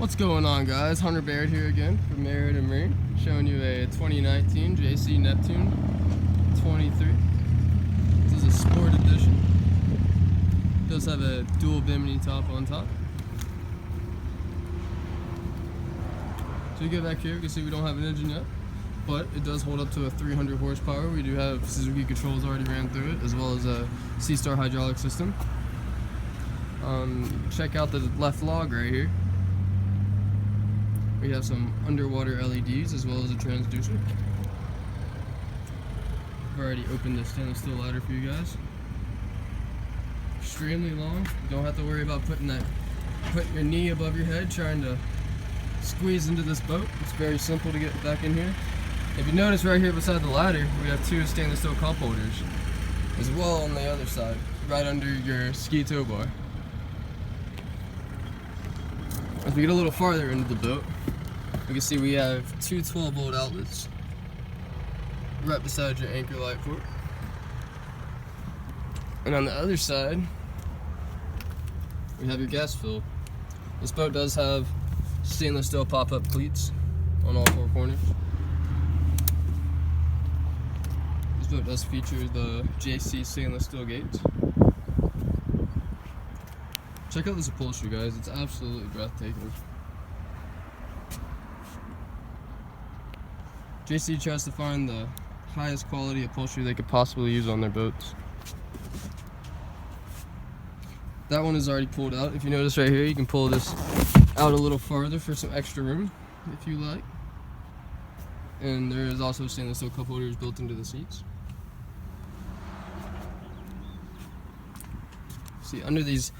What's going on, guys? Hunter Baird here again from Lanier and Martin, showing you a 2019 JC NepToon 23. This is a Sport edition. It does have a dual bimini top on top. So you get back here, you can see we don't have an engine yet, but it does hold up to a 300 horsepower. We do have Suzuki controls already ran through it, as well as a C-Star hydraulic system. Check out the left log right here. We have some underwater LEDs as well as a transducer. I've already opened the stainless steel ladder for you guys. Extremely long. You don't have to worry about putting your knee above your head trying to squeeze into this boat. It's very simple to get back in here. If you notice right here beside the ladder, we have two stainless steel cup holders as well on the other side, right under your ski tow bar. As we get a little farther into the boat, you can see we have two 12-volt outlets right beside your anchor light port. And on the other side, we have your gas fill. This boat does have stainless steel pop-up cleats on all four corners. This boat does feature the JC stainless steel gates. Check out this upholstery, guys. It's absolutely breathtaking. JC tries to find the highest quality upholstery they could possibly use on their boats. That one is already pulled out. If you notice right here, you can pull this out a little farther for some extra room, if you like. And there is also stainless steel cup holders built into the seats. See, under these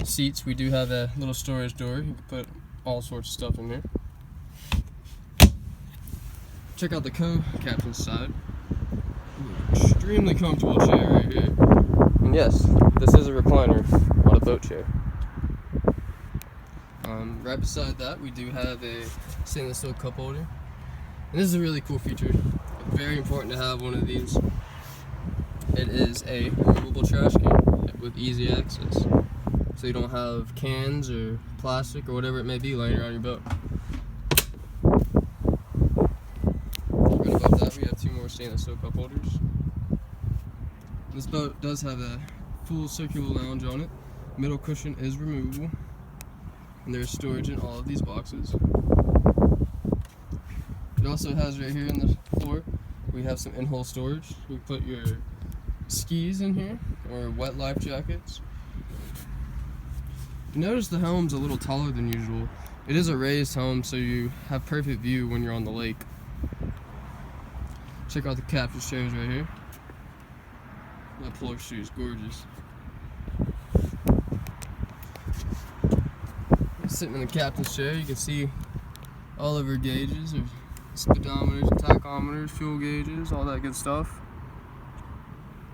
seats we do have a little storage door. You can put all sorts of stuff in there. Check out the co-captain's side. Extremely comfortable chair right here. And yes, this is a recliner, not a boat chair. Right beside that we do have a stainless steel cup holder. And this is a really cool feature. Very important to have one of these. It is a removable trash can with easy access. So you don't have cans or plastic or whatever it may be laying around your boat. Right above that we have two more stainless steel cup holders. This boat does have a full circular lounge on it. Middle cushion is removable. And there's storage in all of these boxes. It also has right here in the floor, we have some in-hole storage. You put your skis in here or wet life jackets. Notice the helm's a little taller than usual. It is a raised helm, so you have perfect view when you're on the lake. Check out the captain's chairs right here. That upholstery is gorgeous. Sitting in the captain's chair, you can see all of our gauges, or speedometers, tachometers, fuel gauges, all that good stuff.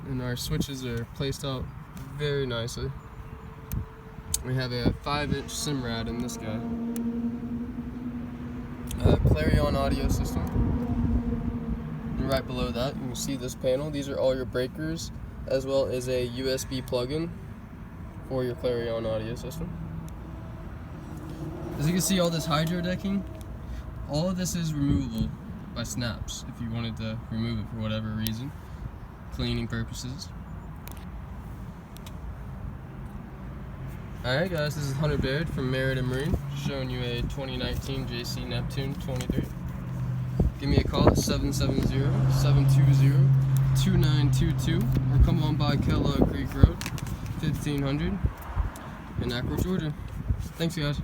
And our switches are placed out very nicely. We have a 5-inch Simrad in this guy. Clarion audio system. And right below that, you can see this panel. These are all your breakers, as well as a USB plug-in for your Clarion audio system. As you can see, all this hydro decking, all of this is removable by snaps if you wanted to remove it for whatever reason, cleaning purposes. Alright guys, this is Hunter Baird from Lanier and Martin, showing you a 2019 JC NepToon 23. Give me a call at 770-720-2922 or come on by Kellogg Creek Road, 1500 in Acworth, Georgia. Thanks guys.